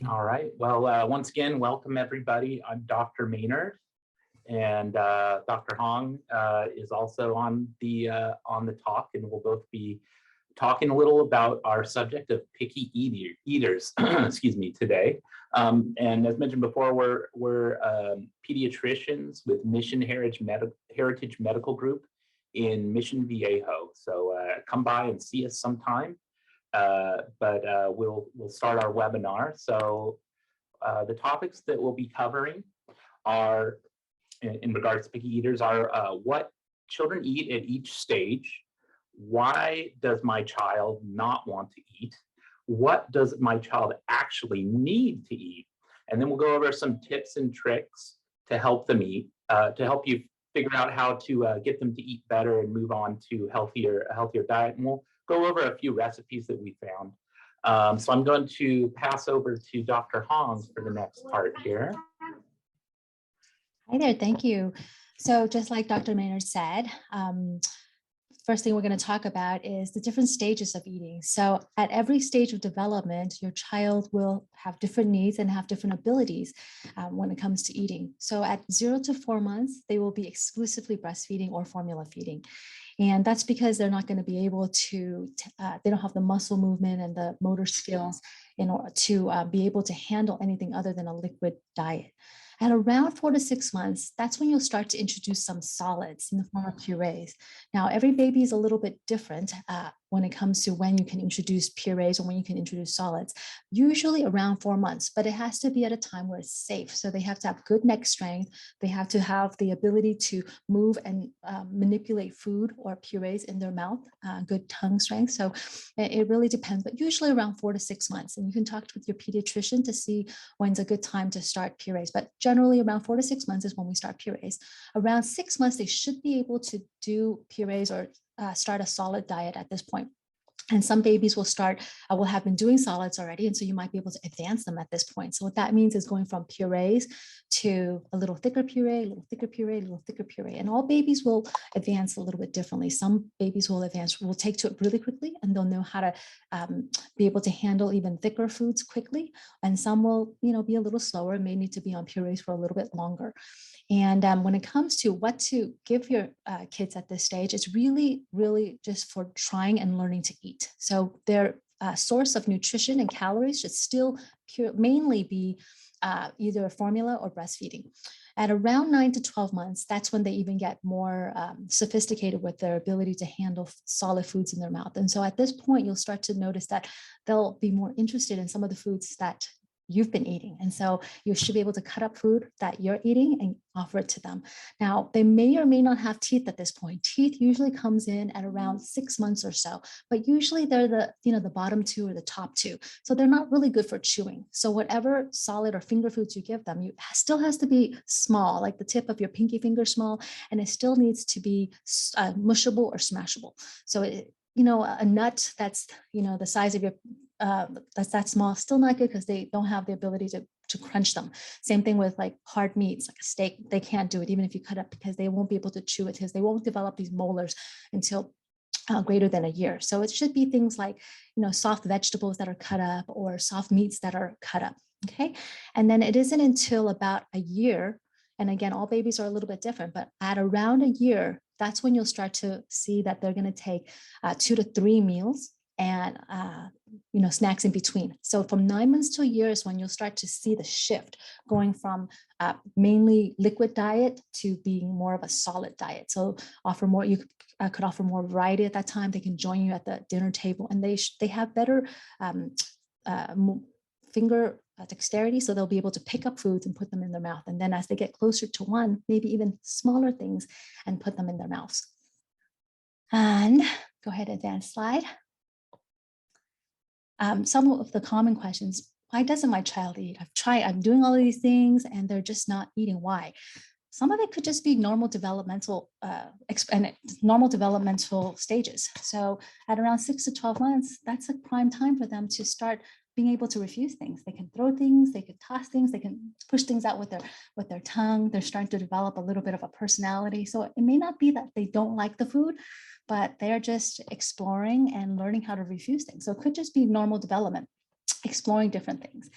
All right. Well, once again, welcome everybody. I'm Dr. Maynard, and Dr. Hoang is also on the talk, and we'll both be talking a little about our subject of picky eaters. Excuse me, today. And as mentioned before, we're pediatricians with Mission Heritage Medical Group in Mission Viejo. So come by and see us sometime. But we'll start our webinar. So the topics that we'll be covering are, in regards to picky eaters, are what children eat at each stage. Why does my child not want to eat? What does my child actually need to eat? And then we'll go over some tips and tricks to help them eat, to help you figure out how to get them to eat better and move on to a healthier diet. And we'll go over a few recipes that we found. So I'm going to pass over to Dr. Hoang for the next part here. Hi there, thank you. So just like Dr. Maynard said, first thing we're going to talk about is the different stages of eating. So at every stage of development, your child will have different needs and have different abilities when it comes to eating. So at 0 to 4 months, they will be exclusively breastfeeding or formula feeding. And that's because they're not going to be able to, they don't have the muscle movement and the motor skills in order to be able to handle anything other than a liquid diet. At around 4 to 6 months, that's when you'll start to introduce some solids in the form of purees. Now, every baby is a little bit different when it comes to when you can introduce purees or when you can introduce solids, usually around 4 months, but it has to be at a time where it's safe. So they have to have good neck strength. They have to have the ability to move and manipulate food or purees in their mouth, good tongue strength. So it really depends, but usually around 4 to 6 months. And you can talk with your pediatrician to see when's a good time to start purees. But generally around 4 to 6 months is when we start purees. Around 6 months, they should be able to do purees or start a solid diet at this point. And some babies will have been doing solids already. And so you might be able to advance them at this point. So what that means is going from purees to a little thicker puree, a little thicker puree, a little thicker puree. And all babies will advance a little bit differently. Some babies will take to it really quickly, and they'll know how to be able to handle even thicker foods quickly. And some will, be a little slower, may need to be on purees for a little bit longer. And when it comes to what to give your kids at this stage, it's really, really just for trying and learning to eat. So their source of nutrition and calories should still mainly be either formula or breastfeeding. At around 9 to 12 months, that's when they even get more sophisticated with their ability to handle solid foods in their mouth. And so at this point, you'll start to notice that they'll be more interested in some of the foods that you've been eating. And so you should be able to cut up food that you're eating and offer it to them. Now, they may or may not have teeth at this point. Teeth usually comes in at around 6 months or so, but usually they're the bottom two or the top two. So they're not really good for chewing. So whatever solid or finger foods you give them, still has to be small, like the tip of your pinky finger small, and it still needs to be mushable or smashable. So a nut that's the size of your that's that small, still not good because they don't have the ability to crunch them. Same thing with like hard meats, like a steak, they can't do it even if you cut up, because they won't be able to chew it, because they won't develop these molars until greater than a year. So it should be things like, soft vegetables that are cut up or soft meats that are cut up. Okay. And then it isn't until about a year, and again, all babies are a little bit different, but at around a year, that's when you'll start to see that they're going to take 2 to 3 meals and snacks in between. So from 9 months to a year is when you'll start to see the shift going from mainly liquid diet to being more of a solid diet. So you could offer more variety at that time. They can join you at the dinner table, and they have better finger dexterity, so they'll be able to pick up foods and put them in their mouth. And then as they get closer to 1, maybe even smaller things, and put them in their mouths. And go ahead, advance slide. Some of the common questions: why doesn't my child eat? I'm doing all of these things and they're just not eating. Why? Some of it could just be normal developmental stages. So at around 6 to 12 months, that's a prime time for them to start being able to refuse things. They can throw things, they can toss things, they can push things out with their tongue. They're starting to develop a little bit of a personality. So it may not be that they don't like the food, but they're just exploring and learning how to refuse things. So it could just be normal development, exploring different things.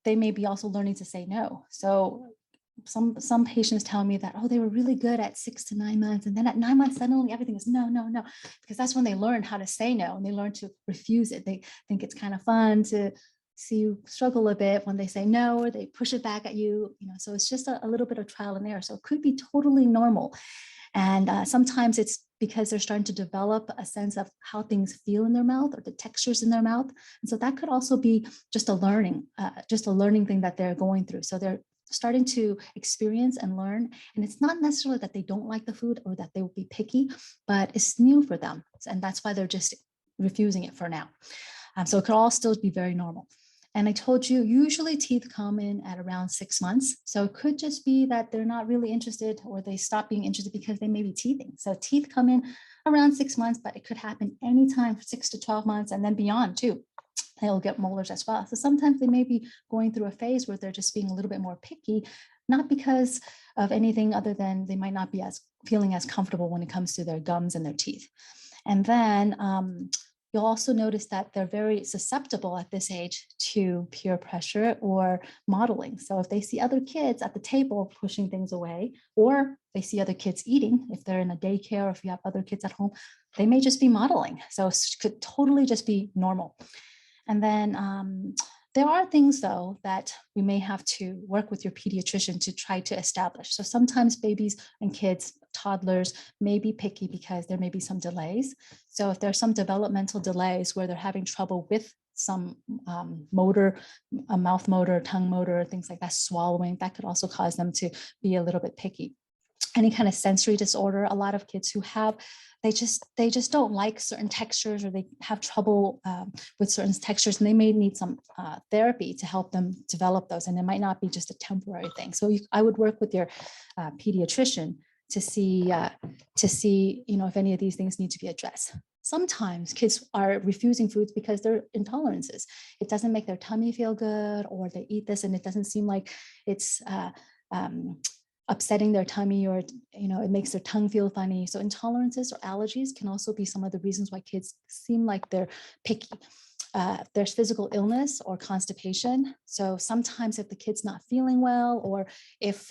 they may be also learning to say no. So some patients tell me that, oh, they were really good at 6 to 9 months. And then at 9 months, suddenly everything is no, no, no, because that's when they learn how to say no and they learn to refuse it. They think it's kind of fun to see you struggle a bit when they say no, or they push it back at you, so it's just a little bit of trial and error. So it could be totally normal. And sometimes it's because they're starting to develop a sense of how things feel in their mouth or the textures in their mouth. And so that could also be just a learning thing that they're going through. So they're starting to experience and learn. And it's not necessarily that they don't like the food or that they will be picky, but it's new for them. And that's why they're just refusing it for now. So it could all still be very normal. And I told you, usually teeth come in at around 6 months. So it could just be that they're not really interested, or they stop being interested because they may be teething. So teeth come in around 6 months, but it could happen anytime for 6 to 12 months and then beyond too. They'll get molars as well. So sometimes they may be going through a phase where they're just being a little bit more picky, not because of anything other than they might not be feeling as comfortable when it comes to their gums and their teeth. And then you'll also notice that they're very susceptible at this age to peer pressure or modeling. So if they see other kids at the table pushing things away, or they see other kids eating, if they're in a daycare, or if you have other kids at home, they may just be modeling. So it could totally just be normal. And then there are things, though, that we may have to work with your pediatrician to try to establish. So sometimes babies and kids, toddlers, may be picky because there may be some delays. So if there's some developmental delays where they're having trouble with some motor, mouth motor, tongue motor, things like that, swallowing, that could also cause them to be a little bit picky. Any kind of sensory disorder, a lot of kids who have, they just don't like certain textures, or they have trouble with certain textures, and they may need some therapy to help them develop those. And it might not be just a temporary thing. So I would work with your pediatrician to see, if any of these things need to be addressed. Sometimes kids are refusing foods because they're intolerances. It doesn't make their tummy feel good, or they eat this and it doesn't seem like it's upsetting their tummy, or it makes their tongue feel funny. So intolerances or allergies can also be some of the reasons why kids seem like they're picky. There's physical illness or constipation. So sometimes if the kid's not feeling well, or if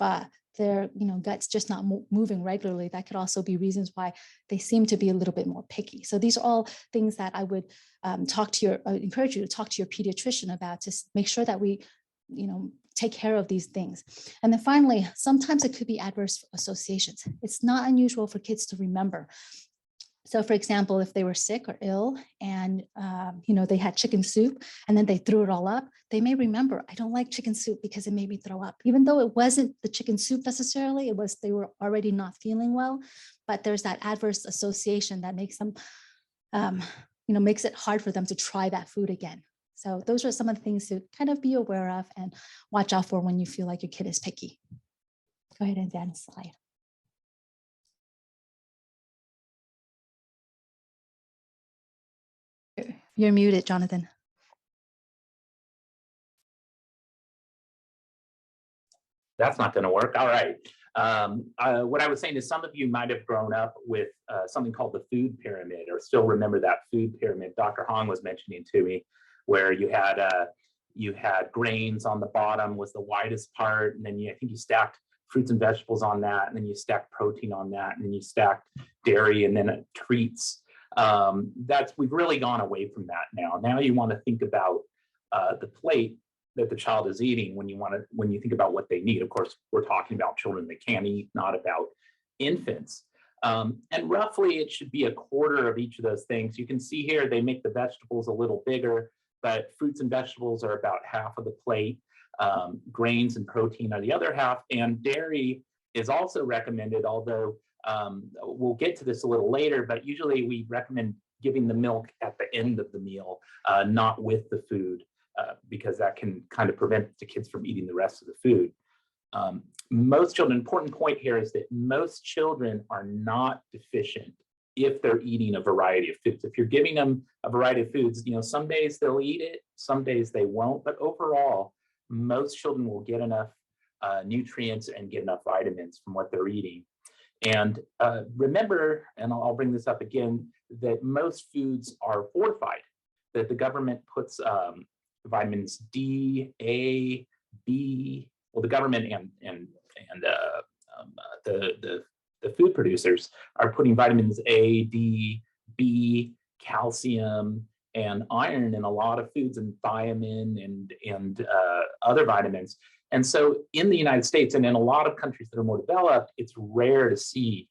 their gut's just not moving regularly, that could also be reasons why they seem to be a little bit more picky. So these are all things that I would encourage you to talk to your pediatrician about, to make sure that we take care of these things. And then finally, sometimes it could be adverse associations. It's not unusual for kids to remember. So for example, if they were sick or ill and they had chicken soup and then they threw it all up, they may remember, I don't like chicken soup because it made me throw up, even though it wasn't the chicken soup necessarily. It was, they were already not feeling well, but there's that adverse association that makes them, makes it hard for them to try that food again. So those are some of the things to kind of be aware of and watch out for when you feel like your kid is picky. Go ahead and advance the slide. You're muted, Jonathan. That's not going to work. All right. What I was saying is, some of you might have grown up with something called the food pyramid, or still remember that food pyramid Dr. Hoang was mentioning to me, where you had grains on the bottom was the widest part, and then I think you stacked fruits and vegetables on that, and then you stacked protein on that, and then you stacked dairy, and then treats. We've really gone away from that now. Now you want to think about the plate that the child is eating when you think about what they need. Of course, we're talking about children that can eat, not about infants. And roughly it should be a quarter of each of those things. You can see here they make the vegetables a little bigger, but fruits and vegetables are about half of the plate. Grains and protein are the other half, and dairy is also recommended, although we'll get to this a little later, but usually we recommend giving the milk at the end of the meal, not with the food, because that can kind of prevent the kids from eating the rest of the food. Most children, important point here is that most children are not deficient if they're eating a variety of foods. If you're giving them a variety of foods, some days they'll eat it, some days they won't, but overall, most children will get enough nutrients and get enough vitamins from what they're eating. And remember, and I'll bring this up again, that most foods are fortified, that the government puts vitamins D, A, B. Well, the government and the food producers are putting vitamins A, D, B, calcium, and iron in a lot of foods, and thiamine and other vitamins. And so in the United States and in a lot of countries that are more developed, it's rare to see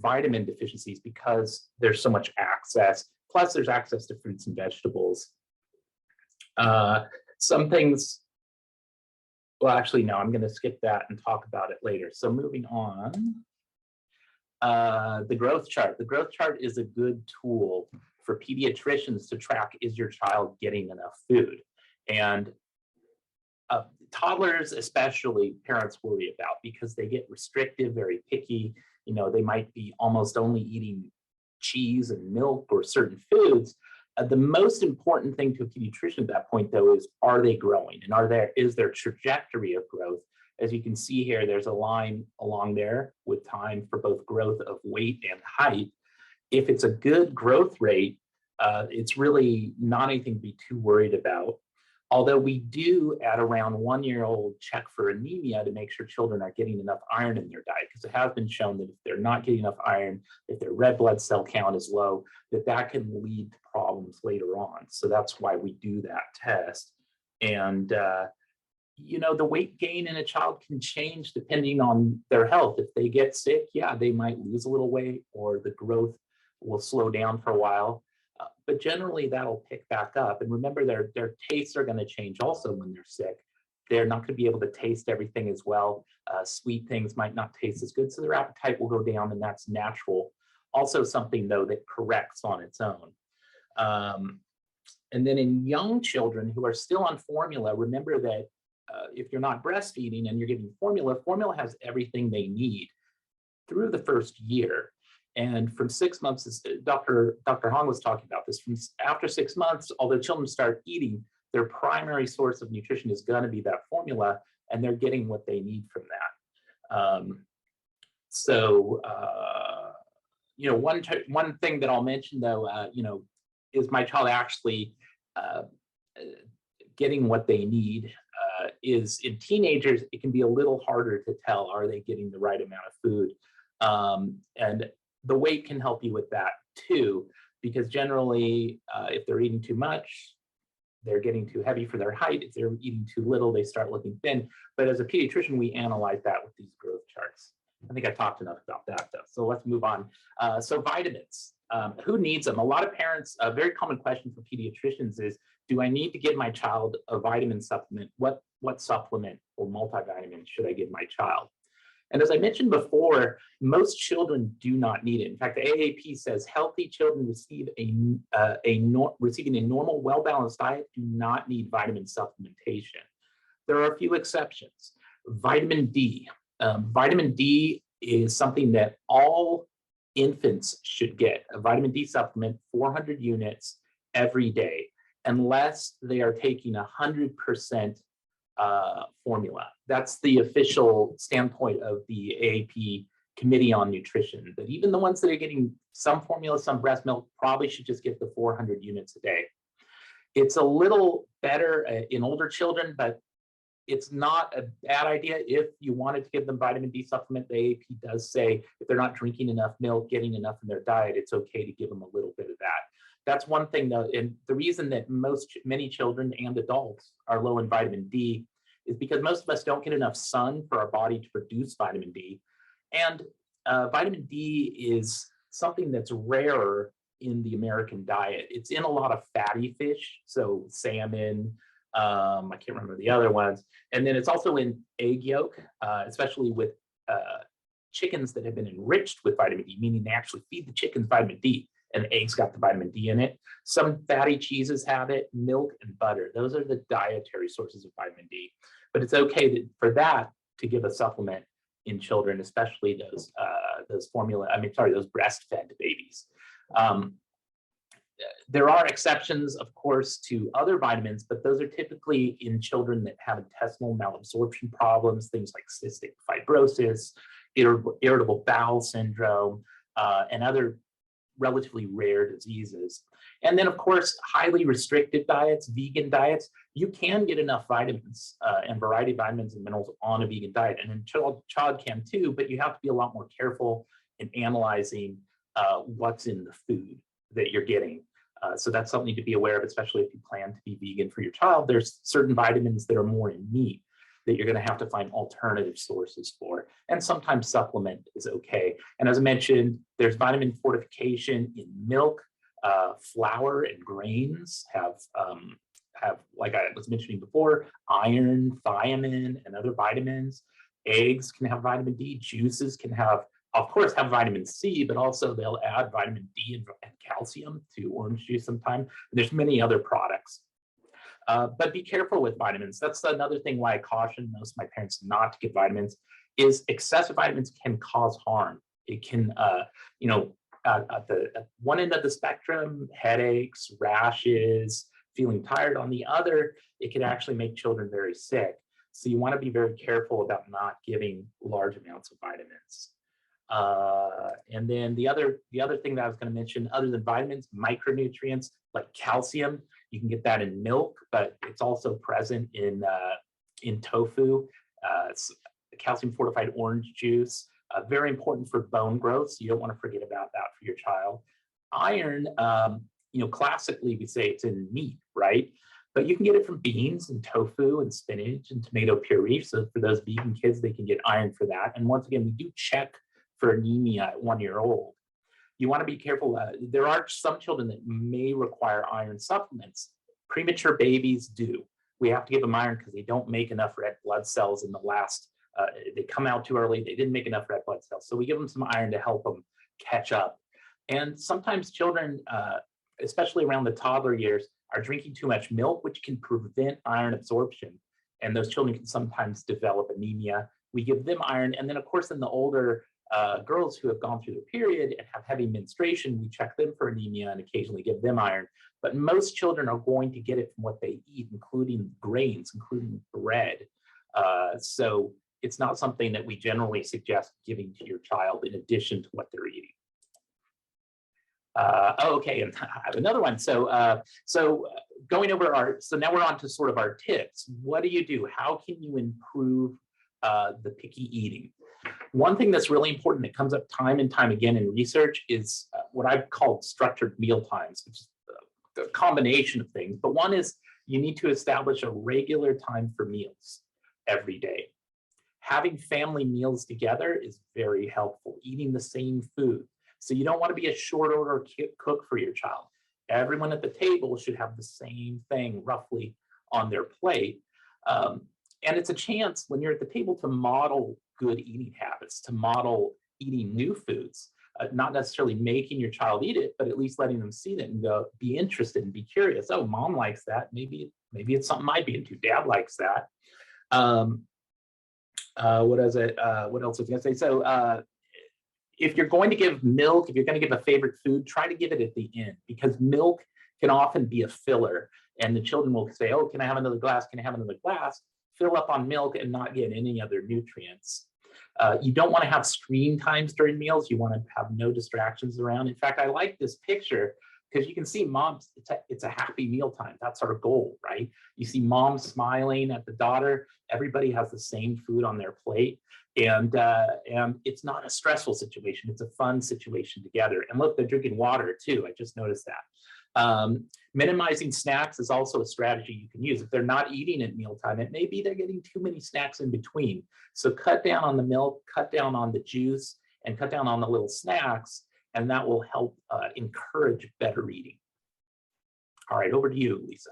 vitamin deficiencies because there's so much access. Plus, there's access to fruits and vegetables. Some things, well, actually, no, I'm going to skip that and talk about it later. So moving on, the growth chart. The growth chart is a good tool for pediatricians to track, is your child getting enough food? And toddlers especially, parents worry about because they get restrictive, very picky. You know, they might be almost only eating cheese and milk or certain foods. The most important thing to a pediatrician at that point, though, is are they growing, and is their trajectory of growth? As you can see here, there's a line along there with time for both growth of weight and height. If it's a good growth rate, it's really not anything to be too worried about. Although we do, at around 1 year old, check for anemia to make sure children are getting enough iron in their diet, because it has been shown that if they're not getting enough iron, if their red blood cell count is low, that can lead to problems later on. So that's why we do that test. And you know, the weight gain in a child can change depending on their health. If they get sick, yeah, they might lose a little weight, or the growth will slow down for a while. But generally that'll pick back up. And remember, their tastes are going to change also when they're sick. They're not going to be able to taste everything as well. Sweet things might not taste as good, so their appetite will go down, and that's natural. Also something, though, that corrects on its own. And then in young children who are still on formula, remember that if you're not breastfeeding and you're giving formula, formula has everything they need through the first year. And from 6 months, Dr. Hoang was talking about this, from after 6 months, although children start eating, their primary source of nutrition is going to be that formula, and they're getting what they need from that. You know, one thing that I'll mention, though, you know, is my child actually getting what they need? Is in teenagers, it can be a little harder to tell, are they getting the right amount of food? And the weight can help you with that too, because generally, if they're eating too much, they're getting too heavy for their height. If they're eating too little, they start looking thin. But as a pediatrician, we analyze that with these growth charts. I think I talked enough about that, though. So let's move on. So vitamins, who needs them? A lot of parents, a very common question for pediatricians is, do I need to give my child a vitamin supplement? What supplement or multivitamin should I give my child? And as I mentioned before, most children do not need it. In fact, the AAP says healthy children receiving a normal, well-balanced diet do not need vitamin supplementation. There are a few exceptions. Vitamin D. Vitamin D is something that all infants should get. A vitamin D supplement, 400 units every day, unless they are taking 100% formula. That's the official standpoint of the AAP Committee on Nutrition, that even the ones that are getting some formula, some breast milk, probably should just get the 400 units a day. It's a little better in older children, but it's not a bad idea if you wanted to give them vitamin D supplement. The AAP does say if they're not drinking enough milk, getting enough in their diet, it's okay to give them a little bit of that. That's one thing, though, and the reason that many children and adults are low in vitamin D is because most of us don't get enough sun for our body to produce vitamin D. And vitamin D is something that's rarer in the American diet. It's in a lot of fatty fish, so salmon, I can't remember the other ones. And then it's also in egg yolk, especially with chickens that have been enriched with vitamin D, meaning they actually feed the chickens vitamin D, and the eggs got the vitamin D in it. Some fatty cheeses have it, milk and butter. Those are the dietary sources of vitamin D. But it's okay for that to give a supplement in children, especially those breastfed babies. There are exceptions, of course, to other vitamins, but those are typically in children that have intestinal malabsorption problems, things like cystic fibrosis, irritable bowel syndrome, and other relatively rare diseases. And then, of course, highly restricted diets, vegan diets, you can get enough vitamins and variety of vitamins and minerals on a vegan diet. And a child can too, but you have to be a lot more careful in analyzing what's in the food that you're getting. So that's something to be aware of, especially if you plan to be vegan for your child. There's certain vitamins that are more in meat that you're going to have to find alternative sources for. And sometimes supplement is okay. And as I mentioned, there's vitamin fortification in milk. Flour and grains have, like I was mentioning before, iron, thiamine, and other vitamins. Eggs can have vitamin D. Juices can have, of course, have vitamin C, but also they'll add vitamin D and calcium to orange juice sometimes. There's many other products. But be careful with vitamins. That's another thing why I caution most of my parents not to give vitamins, is excessive vitamins can cause harm. It can, at one end of the spectrum, headaches, rashes, feeling tired. On the other, it can actually make children very sick. So you want to be very careful about not giving large amounts of vitamins. And then the other thing that I was going to mention, other than vitamins, micronutrients like calcium, you can get that in milk, but it's also present in tofu. It's calcium fortified orange juice, very important for bone growth. So you don't want to forget about that for your child. Iron, classically we say it's in meat, right? But you can get it from beans and tofu and spinach and tomato puree. So for those vegan kids, they can get iron for that. And once again, we do check for anemia at 1 year old. You want to be careful. There are some children that may require iron supplements. Premature babies do. We have to give them iron because they don't make enough red blood cells in the last, they come out too early. They didn't make enough red blood cells. So we give them some iron to help them catch up. And sometimes children, especially around the toddler years, are drinking too much milk, which can prevent iron absorption. And those children can sometimes develop anemia. We give them iron. And then, of course, in the older girls who have gone through the period and have heavy menstruation, we check them for anemia and occasionally give them iron. But most children are going to get it from what they eat, including grains, including bread. So it's not something that we generally suggest giving to your child in addition to what they're eating. Okay, and I have another one. So going over so now we're on to sort of our tips. What do you do? How can you improve the picky eating? One thing that's really important that comes up time and time again in research is what I've called structured meal times, which is a combination of things. But one is you need to establish a regular time for meals every day. Having family meals together is very helpful, eating the same food. So you don't want to be a short order cook for your child. Everyone at the table should have the same thing roughly on their plate. And it's a chance when you're at the table to model good eating habits, to model eating new foods, not necessarily making your child eat it, but at least letting them see it and go, be interested and be curious. Oh, mom likes that. Maybe it's something I'd be into. Dad likes that. What else was I going to say? So if you're going to give milk, if you're going to give a favorite food, try to give it at the end, because milk can often be a filler. And the children will say, oh, can I have another glass? Can I have another glass? Fill up on milk and not get any other nutrients. You don't want to have screen times during meals. You want to have no distractions around. In fact, I like this picture because you can see moms, it's a happy mealtime. That's our goal, right? You see mom smiling at the daughter. Everybody has the same food on their plate. And it's not a stressful situation. It's a fun situation together. And look, they're drinking water too. I just noticed that. Minimizing snacks is also a strategy you can use. If they're not eating at mealtime, it may be they're getting too many snacks in between. So cut down on the milk, cut down on the juice, and cut down on the little snacks, and that will help encourage better eating. All right, over to you, Lisa.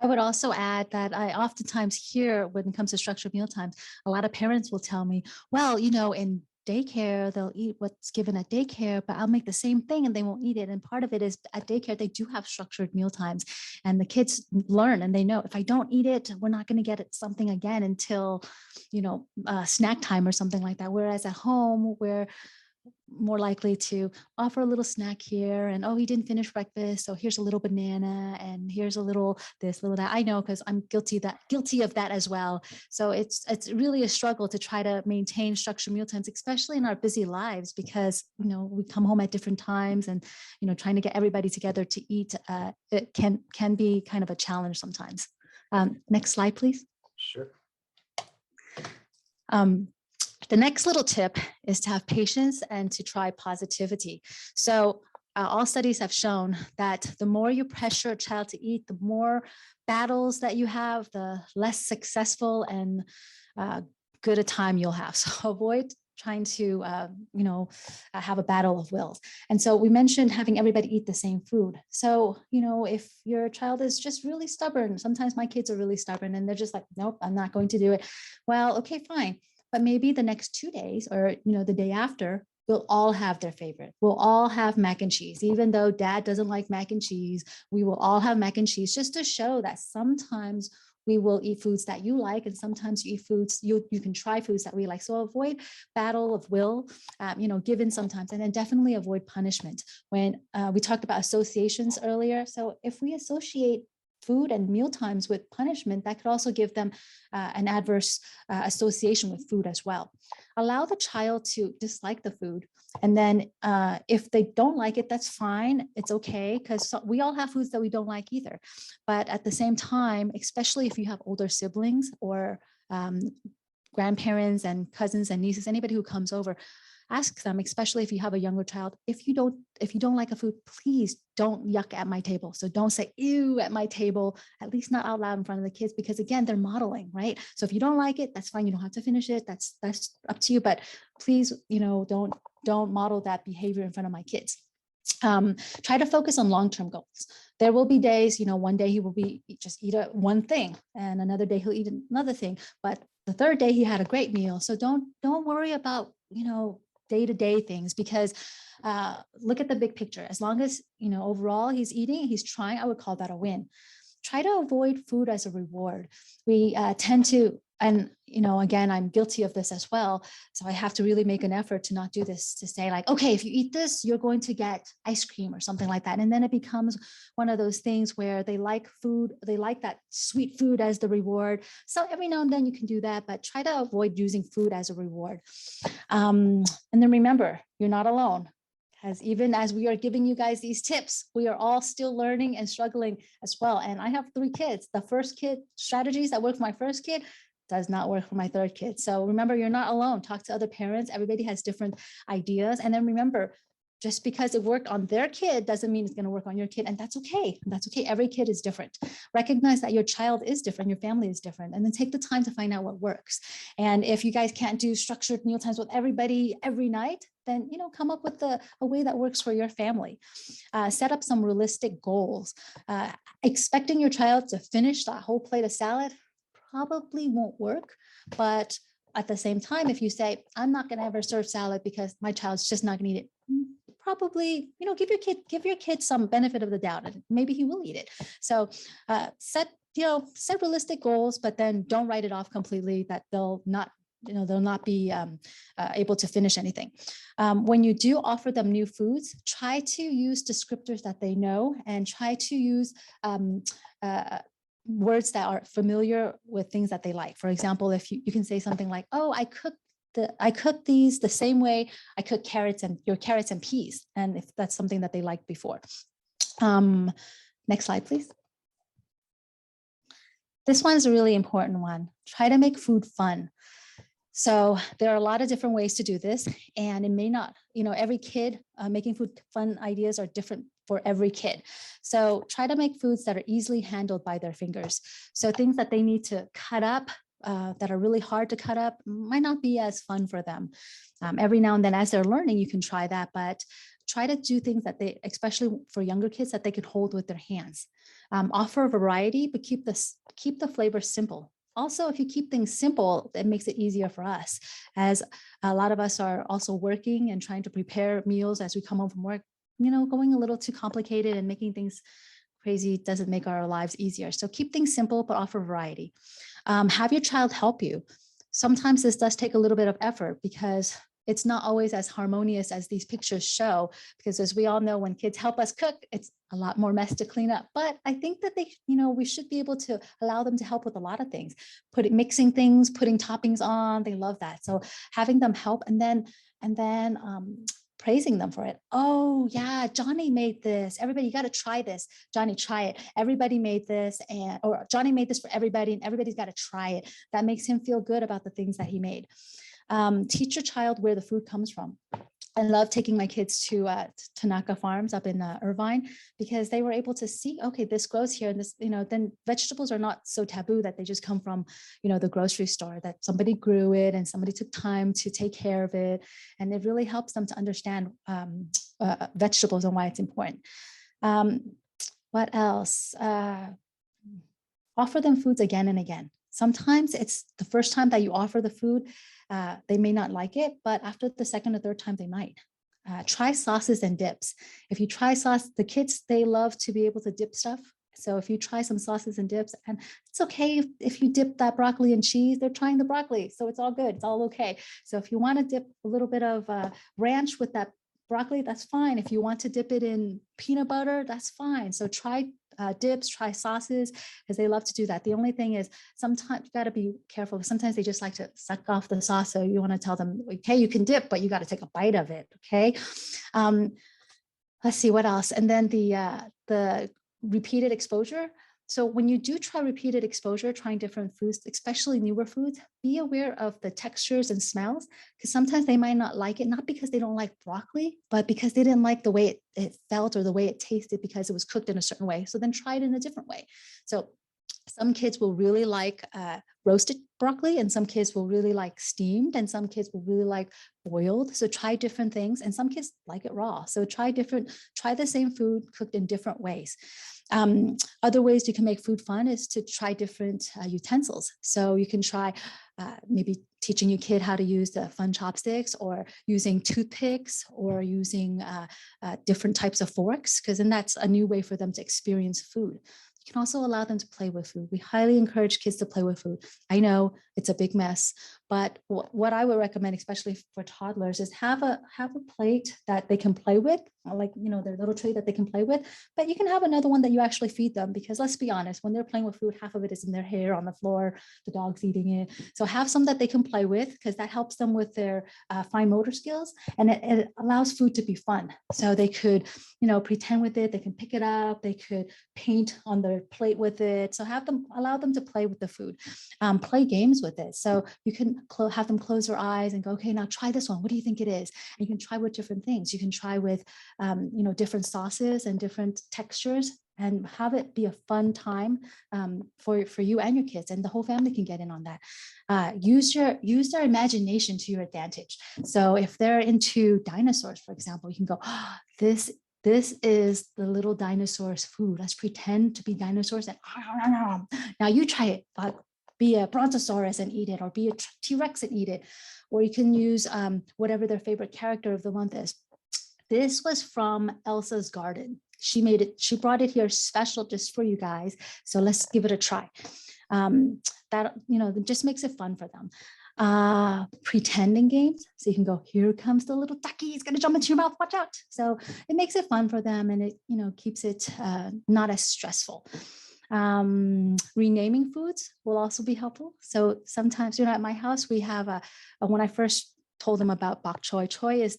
I would also add that I oftentimes hear when it comes to structured meal times, a lot of parents will tell me, well, in daycare, they'll eat what's given at daycare, but I'll make the same thing and they won't eat it. And part of it is at daycare, they do have structured meal times and the kids learn and they know if I don't eat it, we're not going to get something again until, snack time or something like that. Whereas at home, where more likely to offer a little snack here, and oh, he didn't finish breakfast, so here's a little banana, and here's a little this, little that. I know, because I'm guilty of that as well. So it's really a struggle to try to maintain structured meal times, especially in our busy lives, because we come home at different times, and trying to get everybody together to eat, it can be kind of a challenge sometimes. Next slide, please. Sure. The next little tip is to have patience and to try positivity. So all studies have shown that the more you pressure a child to eat, the more battles that you have, the less successful and good a time you'll have. So avoid trying to, have a battle of wills. And so we mentioned having everybody eat the same food. So, if your child is just really stubborn, sometimes my kids are really stubborn and they're just like, nope, I'm not going to do it. Well, okay, fine. But maybe the next 2 days or, the day after, we'll all have their favorite. We'll all have mac and cheese. Even though dad doesn't like mac and cheese, we will all have mac and cheese, just to show that sometimes we will eat foods that you like, and sometimes you eat foods, you can try foods that we like. So avoid battle of will, given sometimes, and then definitely avoid punishment. When we talked about associations earlier, so if we associate food and meal times with punishment, that could also give them an adverse association with food as well. Allow the child to dislike the food. And then if they don't like it, that's fine. It's okay, because we all have foods that we don't like either. But at the same time, especially if you have older siblings or grandparents and cousins and nieces, anybody who comes over, ask them, especially if you have a younger child, if you don't like a food, please don't yuck at my table. So don't say ew at my table, at least not out loud in front of the kids, because again, they're modeling, right? So if you don't like it, that's fine. You don't have to finish it. That's up to you. But please, don't model that behavior in front of my kids. Try to focus on long-term goals. There will be days, one day he will just eat one thing, and another day he'll eat another thing. But the third day he had a great meal. So don't worry about, day-to-day things, because look at the big picture. As long as, overall he's eating, he's trying, I would call that a win. Try to avoid food as a reward. We tend to, and, again, I'm guilty of this as well. So I have to really make an effort to not do this, to say like, okay, if you eat this, you're going to get ice cream or something like that. And then it becomes one of those things where they like food, they like that sweet food as the reward. So every now and then you can do that, but try to avoid using food as a reward. And then remember, you're not alone. As even as we are giving you guys these tips, we are all still learning and struggling as well. And I have 3 kids. The first kid strategies that work for my first kid does not work for my third kid. So remember, you're not alone. Talk to other parents. Everybody has different ideas. And then remember, just because it worked on their kid doesn't mean it's going to work on your kid. And that's okay. That's okay. Every kid is different. Recognize that your child is different. Your family is different. And then take the time to find out what works. And if you guys can't do structured meal times with everybody every night, then, come up with a way that works for your family. Set up some realistic goals. Expecting your child to finish that whole plate of salad probably won't work. But at the same time, if you say, I'm not going to ever serve salad because my child's just not going to eat it, probably, give your kid some benefit of the doubt, and maybe he will eat it. So set realistic goals, but then don't write it off completely that they'll not be able to finish anything. When you do offer them new foods, try to use descriptors that they know, and try to use words that are familiar with things that they like. For example, if you can say something like, oh, I cook these the same way I cook carrots and peas. And if that's something that they liked before. Next slide, please. This one's a really important one. Try to make food fun. So there are a lot of different ways to do this, and it may not, every kid making food fun ideas are different for every kid. So try to make foods that are easily handled by their fingers. So things that they need to cut up that are really hard to cut up might not be as fun for them. Every now and then as they're learning, you can try that, but try to do things that they, especially for younger kids, that they could hold with their hands. Offer a variety, but keep the flavor simple. Also, if you keep things simple, it makes it easier for us, as a lot of us are also working and trying to prepare meals as we come home from work. Going a little too complicated and making things crazy doesn't make our lives easier. So keep things simple, but offer variety. Have your child help you. Sometimes this does take a little bit of effort, because it's not always as harmonious as these pictures show, because as we all know, when kids help us cook, it's a lot more mess to clean up. But I think that they, we should be able to allow them to help with a lot of things, mixing things, putting toppings on. They love that. So having them help, and then praising them for it. Oh yeah, Johnny made this. Everybody, you got to try this. Johnny, try it. Everybody made this, or Johnny made this for everybody, and everybody's got to try it. That makes him feel good about the things that he made. Teach your child where the food comes from. I love taking my kids to Tanaka Farms up in Irvine, because they were able to see, okay, this grows here, and this, then vegetables are not so taboo that they just come from, the grocery store, that somebody grew it and somebody took time to take care of it. And it really helps them to understand vegetables and why it's important. What else? Offer them foods again and again. Sometimes it's the first time that you offer the food, they may not like it, but after the second or third time, they might. Try sauces and dips. If you try sauce, the kids, they love to be able to dip stuff. So if you try some sauces and dips, and it's okay if you dip that broccoli in cheese, they're trying the broccoli. So it's all good. It's all okay. So if you want to dip a little bit of ranch with that broccoli, that's fine. If you want to dip it in peanut butter, that's fine. So try dips, try sauces, because they love to do that. The only thing is, sometimes you got to be careful. Sometimes they just like to suck off the sauce. So you want to tell them, okay, you can dip, but you got to take a bite of it. Okay. Let's see what else. And then the repeated exposure. So when you do try repeated exposure, trying different foods, especially newer foods, be aware of the textures and smells, because sometimes they might not like it, not because they don't like broccoli, but because they didn't like the way it felt or the way it tasted because it was cooked in a certain way. So then try it in a different way. So some kids will really like roasted broccoli, and some kids will really like steamed, and some kids will really like boiled. So try different things, and some kids like it raw. So try the same food cooked in different ways. Other ways you can make food fun is to try different utensils. So you can try maybe teaching your kid how to use the fun chopsticks, or using toothpicks, or using different types of forks, because then that's a new way for them to experience food. You can also allow them to play with food. We highly encourage kids to play with food. I know it's a big mess, but what I would recommend, especially for toddlers, is have a plate that they can play with, like, their little tray that they can play with, but you can have another one that you actually feed them, because let's be honest, when they're playing with food, half of it is in their hair on the floor, the dog's eating it. So have some that they can play with, because that helps them with their fine motor skills, and it allows food to be fun. So they could, pretend with it, they can pick it up, they could paint on their plate with it. So allow them to play with the food, play games with it. So you can have them close their eyes and go, okay, now try this one. What do you think it is? And you can try with different things. You can try with, different sauces and different textures, and have it be a fun time for you and your kids, and the whole family can get in on that. Use their imagination to your advantage. So if they're into dinosaurs, for example, you can go, oh, this is the little dinosaur's food. Let's pretend to be dinosaurs, and now you try it. Be a brontosaurus and eat it, or be a T-Rex and eat it. Or you can use whatever their favorite character of the month is. This was from Elsa's Garden. She made it. She brought it here special just for you guys. So let's give it a try. That just makes it fun for them. Pretending games. So you can go, here comes the little ducky. It's gonna jump into your mouth. Watch out. So it makes it fun for them, and it keeps it not as stressful. Renaming foods will also be helpful. So sometimes, at my house, we have when I first told them about bok choy. Choy is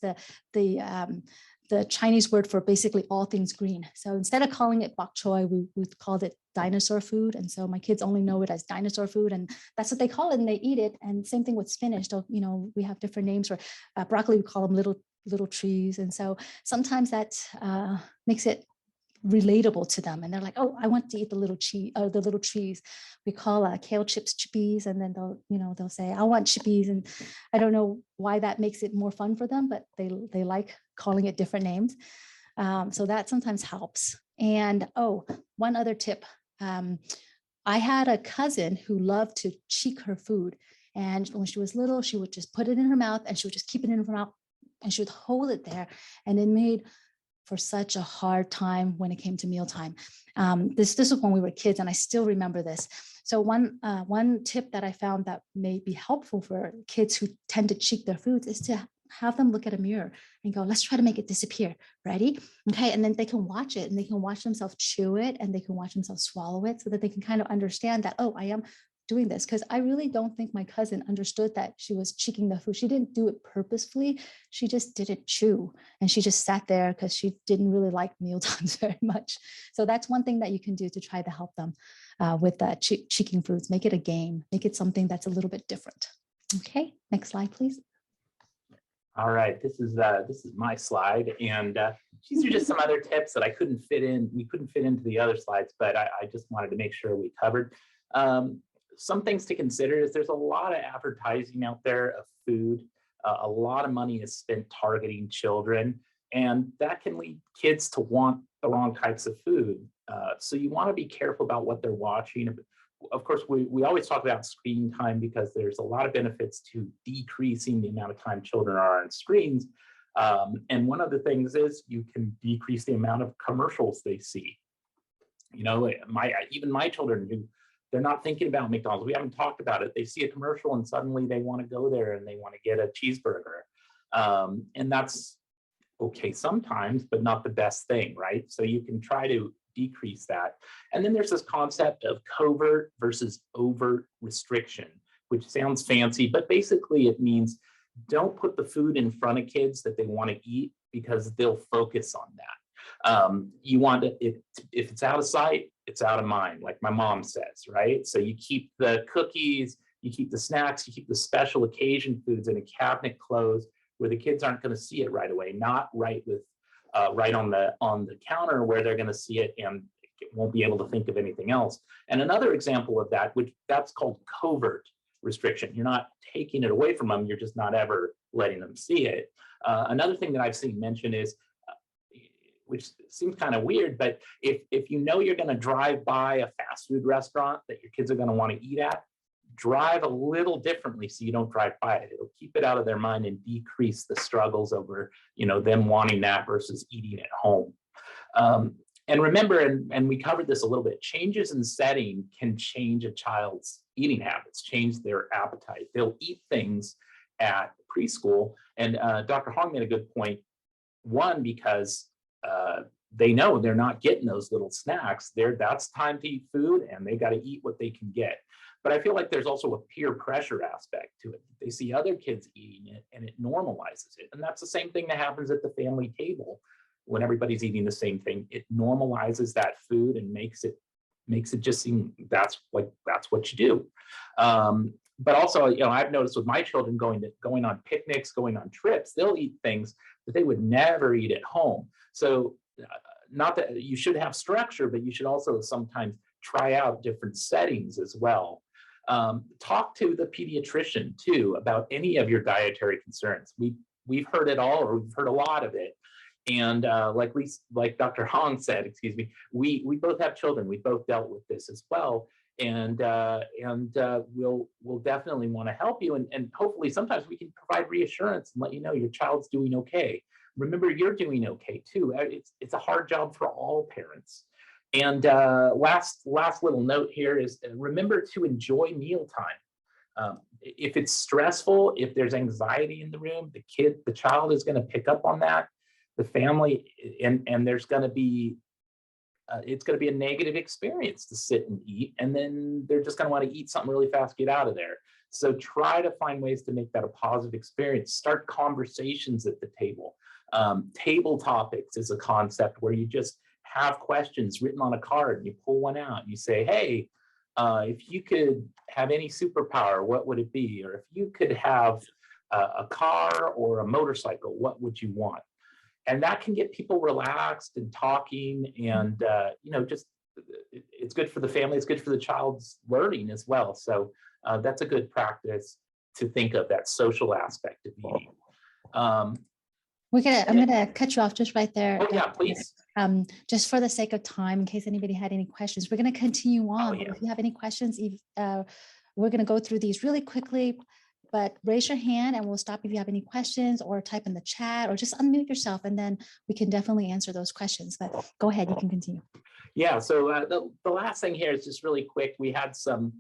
the Chinese word for basically all things green. So instead of calling it bok choy, we called it dinosaur food. And so my kids only know it as dinosaur food, and that's what they call it, and they eat it. And same thing with spinach. We have different names for broccoli. We call them little trees. And so sometimes that makes it relatable to them, and they're like, oh, I want to eat the little trees. We call kale chips chippies, and then they'll say, I want chippies. And I don't know why that makes it more fun for them, but they like calling it different names. So that sometimes helps. And one other tip, I had a cousin who loved to cheek her food, and when she was little, she would just put it in her mouth, and she would just keep it in her mouth, and she would hold it there, and it made for such a hard time when it came to mealtime. This was when we were kids, and I still remember this. So one tip that I found that may be helpful for kids who tend to cheek their foods is to have them look at a mirror and go, let's try to make it disappear. Ready? Okay. And then they can watch it and they can watch themselves chew it and they can watch themselves swallow it so that they can kind of understand that, oh, I am doing this. Because I really don't think my cousin understood that she was cheeking the food. She didn't do it purposefully. She just didn't chew. And she just sat there because she didn't really like Mealtimes very much. So that's one thing that you can do to try to help them with that cheeking foods. Make it a game. Make it something that's a little bit different. Okay, next slide, please. All right, this is my slide, and these are just some other tips that I couldn't fit in. We couldn't fit into the other slides, but I just wanted to make sure we covered. Some things to consider is there's a lot of advertising out there of food. A lot of money is spent targeting children, and that can lead kids to want the wrong types of food. So you want to be careful about what they're watching. Of course, we always talk about screen time because there's a lot of benefits to decreasing the amount of time children are on screens. And one of the things is you can decrease the amount of commercials they see. You know, even my children, they're not thinking about McDonald's. We haven't talked about it. They see a commercial and suddenly they want to go there and they want to get a cheeseburger. And that's okay sometimes, but not the best thing, right? So you can try to decrease that. And then there's this concept of covert versus overt restriction, which sounds fancy, but basically it means don't put the food in front of kids that they want to eat because they'll focus on that. You want to, if it's out of sight, it's out of mind, like my mom says, right? So you keep the cookies, you keep the snacks, you keep the special occasion foods in a cabinet closed where the kids aren't going to see it right away, not right on the counter where they're going to see it and won't be able to think of anything else. And another example of that, that's called covert restriction. You're not taking it away from them, you're just not ever letting them see it. Another thing that I've seen mentioned is, which seems kind of weird, but if you know you're going to drive by a fast food restaurant that your kids are going to want to eat at, drive a little differently so you don't drive by it. It'll keep it out of their mind and decrease the struggles over, them wanting that versus eating at home. And remember, and we covered this a little bit, changes in setting can change a child's eating habits, change their appetite. They'll eat things at preschool. And Dr. Hoang made a good point. One, because they know they're not getting those little snacks. That's time to eat food and they got to eat what they can get. But I feel like there's also a peer pressure aspect to it. They see other kids eating it and it normalizes it. And that's the same thing that happens at the family table. When everybody's eating the same thing, it normalizes that food and makes it just seem that's what you do. But also, I've noticed with my children going on picnics, going on trips, they'll eat things that they would never eat at home. So not that you should have structure, but you should also sometimes try out different settings as well. Talk to the pediatrician too about any of your dietary concerns. We've heard it all, or we've heard a lot of it. And like Dr. Hoang said, we both have children. We both dealt with this as well. And we'll definitely want to help you. And hopefully sometimes we can provide reassurance and let you know your child's doing okay. Remember, you're doing okay too. It's a hard job for all parents. And last little note here is remember to enjoy mealtime. If it's stressful, if there's anxiety in the room, the child is going to pick up on that. The family, and there's going to be it's going to be a negative experience to sit and eat, and then they're just going to want to eat something really fast, get out of there. So try to find ways to make that a positive experience. Start conversations at the table. Table topics is a concept where you just have questions written on a card and you pull one out and you say, hey, if you could have any superpower, what would it be? Or if you could have a car or a motorcycle, what would you want? And that can get people relaxed and talking, and it's good for the family. It's good for the child's learning as well. So that's a good practice to think of, that social aspect of eating. I'm gonna cut you off just right there. Oh yeah, please. Just for the sake of time, in case anybody had any questions, we're gonna continue on. Oh, yeah. If you have any questions, we're gonna go through these really quickly. But raise your hand and we'll stop if you have any questions, or type in the chat, or just unmute yourself, and then we can definitely answer those questions. But go ahead, you can continue. Yeah, so the last thing here is just really quick. We had some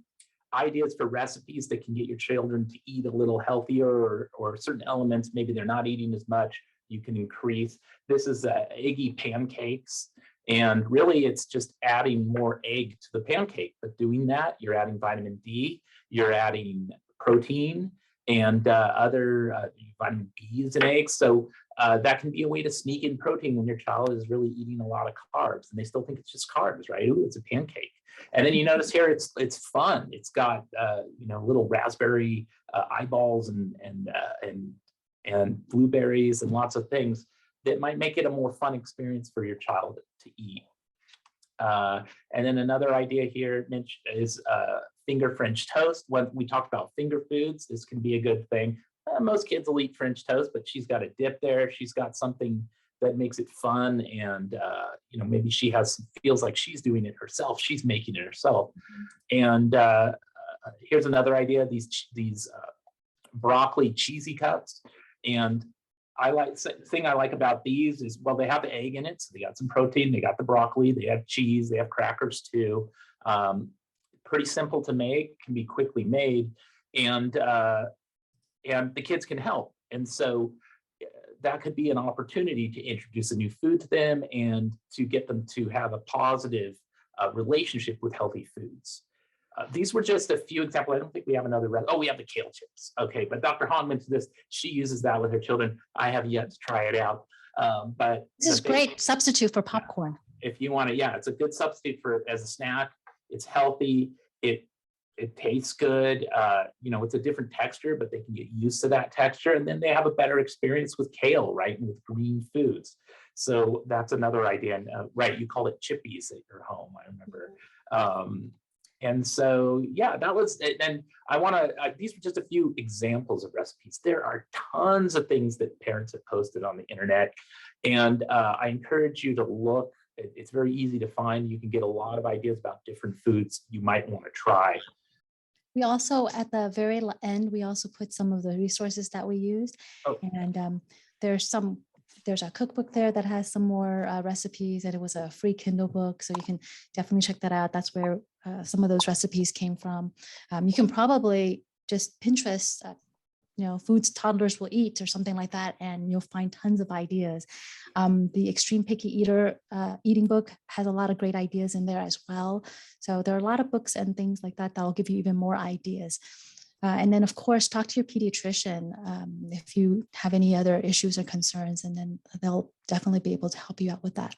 ideas for recipes that can get your children to eat a little healthier, or certain elements, maybe they're not eating as much, you can increase. This is eggy pancakes. And really, it's just adding more egg to the pancake. But doing that, you're adding vitamin D, you're adding protein, and other vitamin B's in eggs. So that can be a way to sneak in protein when your child is really eating a lot of carbs, and they still think it's just carbs, right? Ooh, it's a pancake. And then you notice here, it's fun. It's got little raspberry eyeballs and blueberries and lots of things that might make it a more fun experience for your child to eat. And then another idea here, Mitch, is finger French toast. When we talked about finger foods, this can be a good thing. Most kids will eat French toast, but she's got a dip there. She's got something that makes it fun, and maybe she feels like she's doing it herself. She's making it herself. And here's another idea: these broccoli cheesy cups. And the thing I like about these is, well, they have the egg in it, so they got some protein, they got the broccoli, they have cheese, they have crackers too. Pretty simple to make, can be quickly made, and the kids can help. And so that could be an opportunity to introduce a new food to them and to get them to have a positive relationship with healthy foods. These were just a few examples. I don't think we have another. Oh, we have the kale chips. Okay, but Dr. Hoang mentioned this. She uses that with her children. I have yet to try it out. But this is great substitute for popcorn. If you want to, yeah, it's a good substitute as a snack. It's healthy. It tastes good. It's a different texture, but they can get used to that texture, and then they have a better experience with kale, right, and with green foods. So that's another idea. And, right, you call it chippies at your home, I remember. And so, yeah, that was it. And these were just a few examples of recipes. There are tons of things that parents have posted on the internet. And I encourage you to look. It's very easy to find. You can get a lot of ideas about different foods you might want to try. We also, at the very end, we also put some of the resources that we used. Oh. And there's a cookbook there that has some more recipes, and it was a free Kindle book. So you can definitely check that out. That's where some of those recipes came from. You can probably just Pinterest, foods toddlers will eat or something like that, and you'll find tons of ideas. The Extreme Picky Eater eating book has a lot of great ideas in there as well. So there are a lot of books and things like that will give you even more ideas. And then, of course, talk to your pediatrician if you have any other issues or concerns, and then they'll definitely be able to help you out with that.